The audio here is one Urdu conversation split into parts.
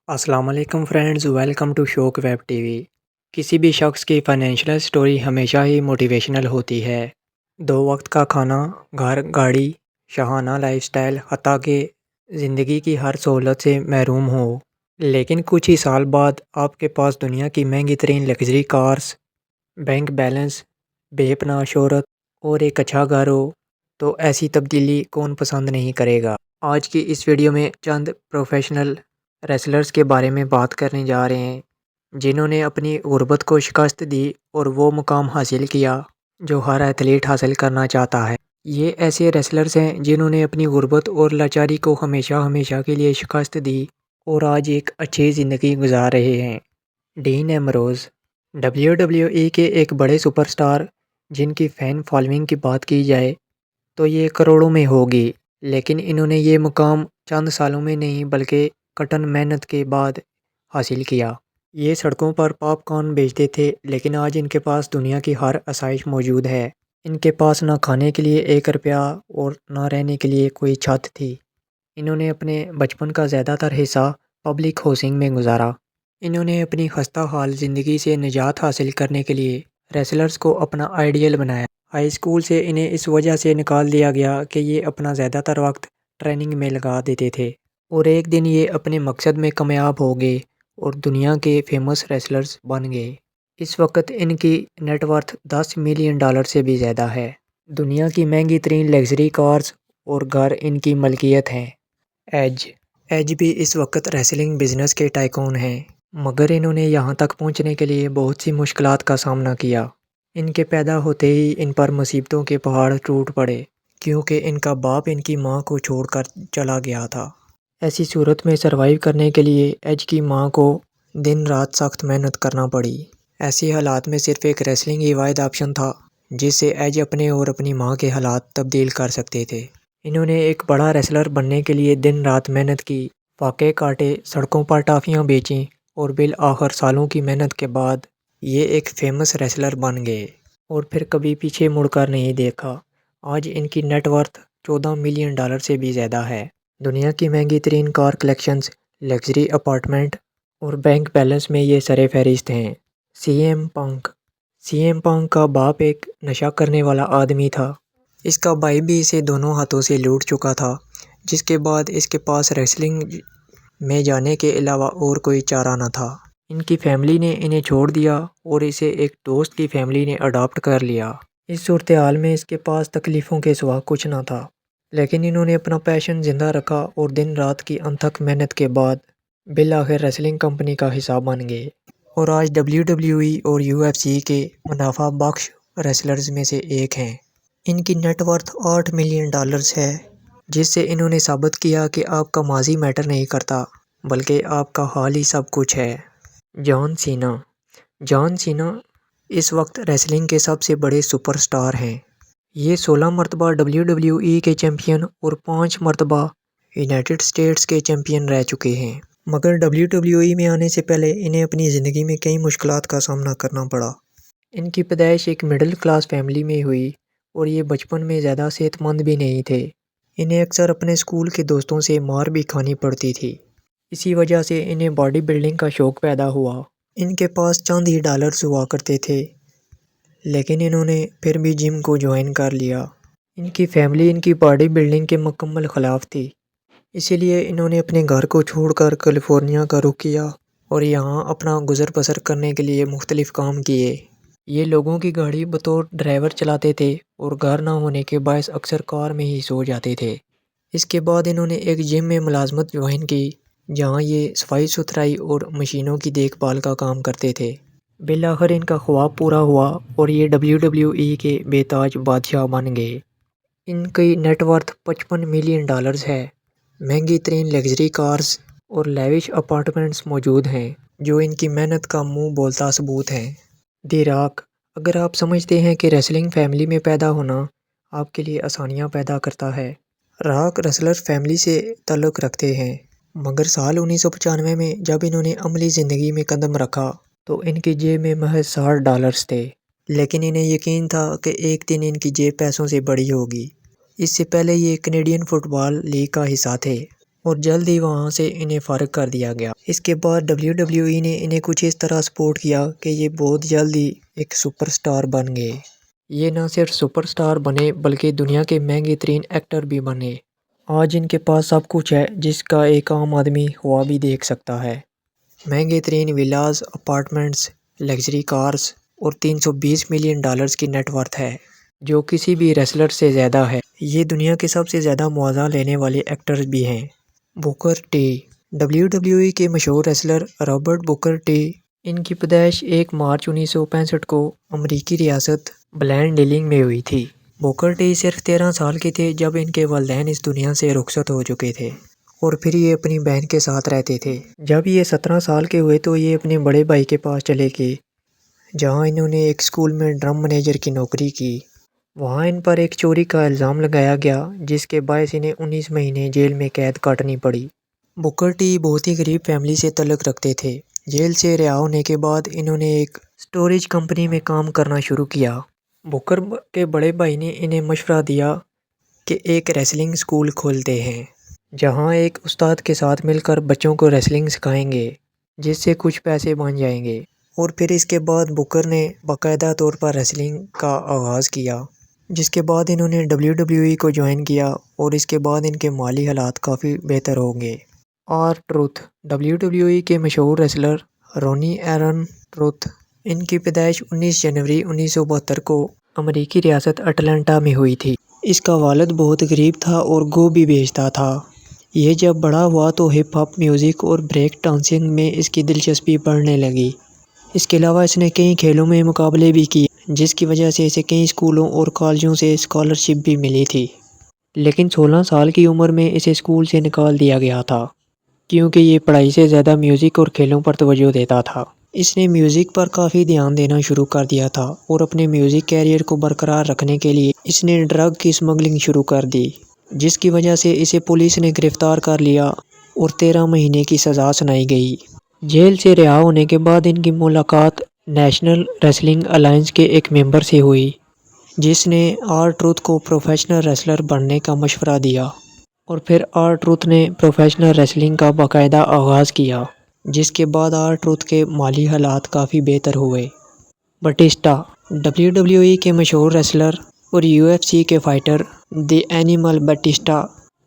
السلام علیکم friends, welcome to shock web TV. کسی بھی شخص کی فائنینشیل سٹوری ہمیشہ ہی موٹیویشنل ہوتی ہے۔ دو وقت کا کھانا، گھر، گاڑی، شاہانہ لائف سٹائل، حتیٰ کہ زندگی کی ہر سہولت سے محروم ہو، لیکن کچھ ہی سال بعد آپ کے پاس دنیا کی مہنگی ترین لگژری کارز، بینک بیلنس، بے پناہ شہرت اور ایک اچھا گھر ہو، تو ایسی تبدیلی کون پسند نہیں کرے گا۔ آج کی اس ویڈیو میں چند پروفیشنل ریسلرز کے بارے میں بات کرنے جا رہے ہیں جنہوں نے اپنی غربت کو شکست دی اور وہ مقام حاصل کیا جو ہر ایتھلیٹ حاصل کرنا چاہتا ہے۔ یہ ایسے ریسلرز ہیں جنہوں نے اپنی غربت اور لاچاری کو ہمیشہ کے لیے شکست دی اور آج ایک اچھی زندگی گزار رہے ہیں۔ ڈین ایمبروز WWE کے ایک بڑے سپر سٹار جن کی فین فالوئنگ کی بات کی جائے تو یہ کروڑوں میں ہوگی، لیکن انہوں نے یہ مقام چند سالوں میں نہیں بلکہ کٹن محنت کے بعد حاصل کیا۔ یہ سڑکوں پر پاپ کارن بیچتے تھے، لیکن آج ان کے پاس دنیا کی ہر آسائش موجود ہے۔ ان کے پاس نہ کھانے کے لیے 1 روپیہ اور نہ رہنے کے لیے کوئی چھت تھی۔ انہوں نے اپنے بچپن کا زیادہ تر حصہ پبلک ہاؤسنگ میں گزارا۔ انہوں نے اپنی خستہ حال زندگی سے نجات حاصل کرنے کے لیے ریسلرز کو اپنا آئیڈیل بنایا۔ ہائی اسکول سے انہیں اس وجہ سے نکال دیا گیا کہ یہ اپنا زیادہ تر وقت ٹریننگ میں لگا دیتے تھے، اور ایک دن یہ اپنے مقصد میں کامیاب ہو گئے اور دنیا کے فیمس ریسلرز بن گئے۔ اس وقت ان کی نیٹ ورتھ $10 ملین سے بھی زیادہ ہے۔ دنیا کی مہنگی ترین لگژری کارز اور گھر ان کی ملکیت ہیں۔ ایج بھی اس وقت ریسلنگ بزنس کے ٹائکون ہیں، مگر انہوں نے یہاں تک پہنچنے کے لیے بہت سی مشکلات کا سامنا کیا۔ ان کے پیدا ہوتے ہی ان پر مصیبتوں کے پہاڑ ٹوٹ پڑے، کیونکہ ان کا باپ ان کی ماں کو چھوڑ کر چلا گیا تھا۔ ایسی صورت میں سروائیو کرنے کے لیے ایج کی ماں کو دن رات سخت محنت کرنا پڑی۔ ایسی حالات میں صرف ایک ریسلنگ ہی واحد آپشن تھا جس سے ایج اپنے اور اپنی ماں کے حالات تبدیل کر سکتے تھے۔ انہوں نے ایک بڑا ریسلر بننے کے لیے دن رات محنت کی، فاقے کاٹے، سڑکوں پر ٹافیاں بیچیں، اور بالآخر سالوں کی محنت کے بعد یہ ایک فیمس ریسلر بن گئے اور پھر کبھی پیچھے مڑ کر نہیں دیکھا۔ آج ان کی نیٹ ورتھ $14 ملین سے بھی زیادہ ہے۔ دنیا کی مہنگی ترین کار کلیکشنز، لگژری اپارٹمنٹ اور بینک بیلنس میں یہ سر فہرست ہیں۔ سی ایم پنک کا باپ ایک نشہ کرنے والا آدمی تھا۔ اس کا بھائی بھی اسے دونوں ہاتھوں سے لوٹ چکا تھا، جس کے بعد اس کے پاس ریسلنگ میں جانے کے علاوہ اور کوئی چارہ نہ تھا۔ ان کی فیملی نے انہیں چھوڑ دیا اور اسے ایک دوست کی فیملی نے اڈاپٹ کر لیا۔ اس صورتحال میں اس کے پاس تکلیفوں کے سوا کچھ نہ تھا، لیکن انہوں نے اپنا پیشن زندہ رکھا اور دن رات کی انتھک محنت کے بعد بالآخر ریسلنگ کمپنی کا حصہ بن گئے، اور آج WWE اور UFC کے منافع بخش ریسلرز میں سے ایک ہیں۔ ان کی نیٹ ورتھ $8 ملین ہے، جس سے انہوں نے ثابت کیا کہ آپ کا ماضی میٹر نہیں کرتا بلکہ آپ کا حال ہی سب کچھ ہے۔ جان سینا اس وقت ریسلنگ کے سب سے بڑے سپر سٹار ہیں۔ یہ 16 مرتبہ WWE کے چیمپئن اور 5 مرتبہ یونائٹڈ اسٹیٹس کے چیمپئن رہ چکے ہیں، مگر WWE میں آنے سے پہلے انہیں اپنی زندگی میں کئی مشکلات کا سامنا کرنا پڑا۔ ان کی پیدائش ایک مڈل کلاس فیملی میں ہوئی اور یہ بچپن میں زیادہ صحت مند بھی نہیں تھے۔ انہیں اکثر اپنے اسکول کے دوستوں سے مار بھی کھانی پڑتی تھی۔ اسی وجہ سے انہیں باڈی بلڈنگ کا شوق پیدا ہوا۔ ان کے پاس چند ہی ڈالرز ہوا کرتے تھے، لیکن انہوں نے پھر بھی جم کو جوائن کر لیا۔ ان کی فیملی ان کی باڈی بلڈنگ کے مکمل خلاف تھی، اسی لیے انہوں نے اپنے گھر کو چھوڑ کر کیلیفورنیا کا رخ کیا اور یہاں اپنا گزر بسر کرنے کے لیے مختلف کام کیے۔ یہ لوگوں کی گاڑی بطور ڈرائیور چلاتے تھے اور گھر نہ ہونے کے باعث اکثر کار میں ہی سو جاتے تھے۔ اس کے بعد انہوں نے ایک جم میں ملازمت جوائن کی، جہاں یہ صفائی ستھرائی اور مشینوں کی دیکھ بھال کا کام کرتے تھے۔ بالآخر ان کا خواب پورا ہوا اور یہ WWE کے بے تاج بادشاہ بن گئے۔ ان کی نیٹ ورتھ $55 ملین ہے۔ مہنگی ترین لگژری کارز اور لیوش اپارٹمنٹس موجود ہیں جو ان کی محنت کا منہ بولتا ثبوت ہیں۔ دی راک اگر آپ سمجھتے ہیں کہ ریسلنگ فیملی میں پیدا ہونا آپ کے لیے آسانیاں پیدا کرتا ہے، راک ریسلر فیملی سے تعلق رکھتے ہیں، مگر سال 1995 میں جب انہوں نے عملی زندگی میں قدم رکھا تو ان کی جیب میں محض $60 تھے، لیکن انہیں یقین تھا کہ ایک دن ان کی جیب پیسوں سے بڑی ہوگی۔ اس سے پہلے یہ کینیڈین فٹ بال لیگ کا حصہ تھے، اور جلد ہی وہاں سے انہیں فارغ کر دیا گیا۔ اس کے بعد WWE نے انہیں کچھ اس طرح سپورٹ کیا کہ یہ بہت جلد ہی ایک سپر سٹار بن گئے۔ یہ نہ صرف سپر سٹار بنے بلکہ دنیا کے مہنگے ترین ایکٹر بھی بنے۔ آج ان کے پاس سب کچھ ہے جس کا ایک عام آدمی خواب بھی دیکھ سکتا ہے۔ مہنگے ترین ولاز، اپارٹمنٹس، لگژری کارز اور $320 ملین کی نیٹ ورتھ ہے، جو کسی بھی ریسلر سے زیادہ ہے۔ یہ دنیا کے سب سے زیادہ مواضع لینے والے ایکٹرز بھی ہیں۔ بوکر ٹی، WWE کے مشہور ریسلر رابرٹ بوکر ٹی، ان کی پیدائش 1 مارچ 1965 کو امریکی ریاست بلین ڈیلنگ میں ہوئی تھی۔ بوکر ٹی صرف 13 سال کے تھے جب ان کے والدین اس دنیا سے رخصت ہو چکے تھے، اور پھر یہ اپنی بہن کے ساتھ رہتے تھے۔ جب یہ 17 سال کے ہوئے تو یہ اپنے بڑے بھائی کے پاس چلے گئے، جہاں انہوں نے ایک اسکول میں ڈرم مینیجر کی نوکری کی۔ وہاں ان پر ایک چوری کا الزام لگایا گیا، جس کے باعث انہیں 19 مہینے جیل میں قید کاٹنی پڑی۔ بوکر ٹی بہت ہی غریب فیملی سے تعلق رکھتے تھے۔ جیل سے رہا ہونے کے بعد انہوں نے ایک اسٹوریج کمپنی میں کام کرنا شروع کیا۔ بوکر کے بڑے بھائی نے انہیں مشورہ دیا کہ ایک ریسلنگ اسکول کھولتے ہیں، جہاں ایک استاد کے ساتھ مل کر بچوں کو ریسلنگ سکھائیں گے، جس سے کچھ پیسے بن جائیں گے۔ اور پھر اس کے بعد بوکر نے باقاعدہ طور پر ریسلنگ کا آغاز کیا، جس کے بعد انہوں نے WWE کو جوائن کیا، اور اس کے بعد ان کے مالی حالات کافی بہتر ہوں گے۔ R-ٹروتھ، WWE کے مشہور ریسلر رونی ایرن ٹروتھ، ان کی پیدائش 19 جنوری 1972 کو امریکی ریاست اٹلانٹا میں ہوئی تھی۔ اس کا والد بہت غریب تھا اور گو بھی بیچتا تھا۔ یہ جب بڑا ہوا تو ہپ ہاپ میوزک اور بریک ڈانسنگ میں اس کی دلچسپی بڑھنے لگی۔ اس کے علاوہ اس نے کئی کھیلوں میں مقابلے بھی کیے، جس کی وجہ سے اسے کئی اسکولوں اور کالجوں سے اسکالرشپ بھی ملی تھی۔ لیکن 16 سال کی عمر میں اسے اسکول سے نکال دیا گیا تھا، کیونکہ یہ پڑھائی سے زیادہ میوزک اور کھیلوں پر توجہ دیتا تھا۔ اس نے میوزک پر کافی دھیان دینا شروع کر دیا تھا، اور اپنے میوزک کیریئر کو برقرار رکھنے کے لیے اس نے ڈرگ کی اسمگلنگ شروع کر دی، جس کی وجہ سے اسے پولیس نے گرفتار کر لیا اور 13 مہینے کی سزا سنائی گئی۔ جیل سے رہا ہونے کے بعد ان کی ملاقات نیشنل ریسلنگ الائنس کے ایک ممبر سے ہوئی، جس نے R-ٹروتھ کو پروفیشنل ریسلر بننے کا مشورہ دیا، اور پھر R-ٹروتھ نے پروفیشنل ریسلنگ کا باقاعدہ آغاز کیا، جس کے بعد R-ٹروتھ کے مالی حالات کافی بہتر ہوئے۔ بٹیسٹا، WWE کے مشہور ریسلر اور UFC کے فائٹر دی اینیمل بٹیسٹا،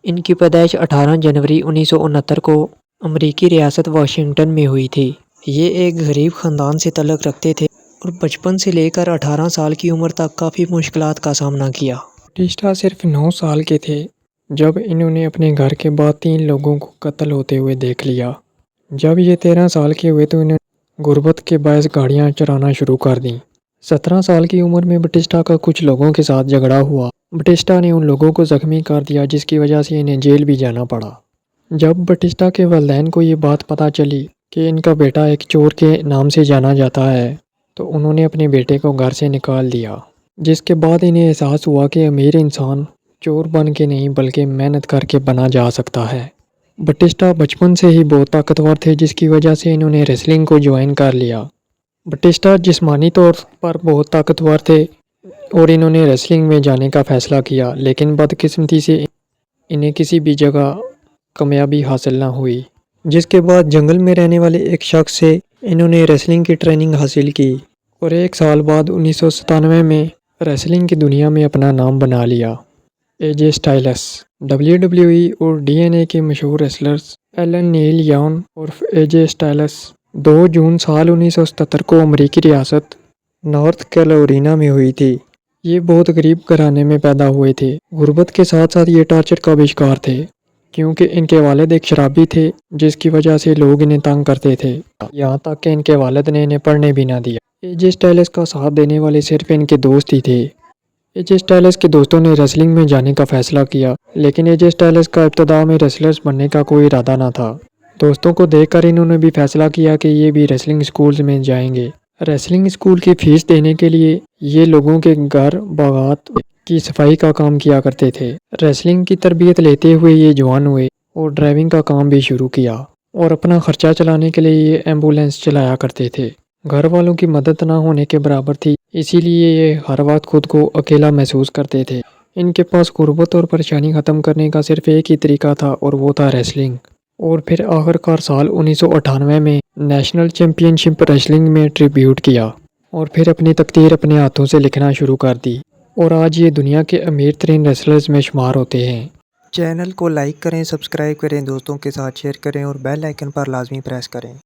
ان کی پیدائش 18 جنوری 1969 کو امریکی ریاست واشنگٹن میں ہوئی تھی۔ یہ ایک غریب خاندان سے تعلق رکھتے تھے اور بچپن سے لے کر 18 سال کی عمر تک کافی مشکلات کا سامنا کیا۔ بٹیسٹا صرف 9 سال کے تھے جب انہوں نے اپنے گھر کے بعد 3 لوگوں کو قتل ہوتے ہوئے دیکھ لیا۔ جب یہ 13 سال کے ہوئے تو انہوں نے غربت کے باعث گاڑیاں چرانا شروع کر دیں۔ 17 سال کی عمر میں بٹیسٹا کا کچھ لوگوں کے ساتھ جھگڑا ہوا۔ بٹیسٹا نے ان لوگوں کو زخمی کر دیا، جس کی وجہ سے انہیں جیل بھی جانا پڑا۔ جب بٹیسٹا کے والدین کو یہ بات پتہ چلی کہ ان کا بیٹا ایک چور کے نام سے جانا جاتا ہے، تو انہوں نے اپنے بیٹے کو گھر سے نکال دیا، جس کے بعد انہیں احساس ہوا کہ امیر انسان چور بن کے نہیں بلکہ محنت کر کے بنا جا سکتا ہے۔ بٹیسٹا بچپن سے ہی بہت طاقتور تھے، جس کی وجہ سے انہوں نے ریسلنگ کو جوائن کر لیا۔ بٹیسٹا جسمانی طور پر بہت طاقتور تھے اور انہوں نے ریسلنگ میں جانے کا فیصلہ کیا، لیکن بدقسمتی سے انہیں کسی بھی جگہ کامیابی حاصل نہ ہوئی، جس کے بعد جنگل میں رہنے والے ایک شخص سے انہوں نے ریسلنگ کی ٹریننگ حاصل کی، اور 1 سال بعد 1997 میں ریسلنگ کی دنیا میں اپنا نام بنا لیا۔ AJ اسٹائلس، WWE اور DNA کے مشہور ریسلرز ایلن نیل یان اور AJ اسٹائلس 2 جون سال 1977 کو امریکی ریاست نارتھ کیرولینا میں ہوئی تھی۔ یہ بہت غریب گھرانے میں پیدا ہوئے تھے۔ غربت کے ساتھ ساتھ یہ ٹارچر کا بھی شکار تھے، کیونکہ ان کے والد ایک شرابی تھے، جس کی وجہ سے لوگ انہیں تنگ کرتے تھے، یہاں تک کہ ان کے والد نے انہیں پڑھنے بھی نہ دیا۔ AJ اسٹائلس کا ساتھ دینے والے صرف ان کے دوست ہی تھے۔ AJ اسٹائلس کے دوستوں نے ریسلنگ میں جانے کا فیصلہ کیا، لیکن AJ اسٹائلس کا ابتدا میں ریسلرز بننے کا کوئی ارادہ نہ تھا۔ دوستوں کو دیکھ کر انہوں نے بھی فیصلہ کیا کہ یہ بھی ریسلنگ اسکولز میں جائیں گے۔ ریسلنگ اسکول کی فیس دینے کے لیے یہ لوگوں کے گھر باغات کی صفائی کا کام کیا کرتے تھے۔ ریسلنگ کی تربیت لیتے ہوئے یہ جوان ہوئے اور ڈرائیونگ کا کام بھی شروع کیا، اور اپنا خرچہ چلانے کے لیے یہ ایمبولینس چلایا کرتے تھے۔ گھر والوں کی مدد نہ ہونے کے برابر تھی، اسی لیے یہ ہر وقت خود کو اکیلا محسوس کرتے تھے۔ ان کے پاس غربت اور پریشانی ختم کرنے کا صرف ایک ہی طریقہ تھا اور وہ تھا ریسلنگ۔ اور پھر آخرکار سال 1998 میں نیشنل چیمپئن شپ ریسلنگ میں ڈیبیوٹ کیا اور پھر اپنی تقدیر اپنے ہاتھوں سے لکھنا شروع کر دی، اور آج یہ دنیا کے امیر ترین ریسلرز میں شمار ہوتے ہیں۔ چینل کو لائک کریں، سبسکرائب کریں، دوستوں کے ساتھ شیئر کریں اور بیل آئیکن پر لازمی پریس کریں۔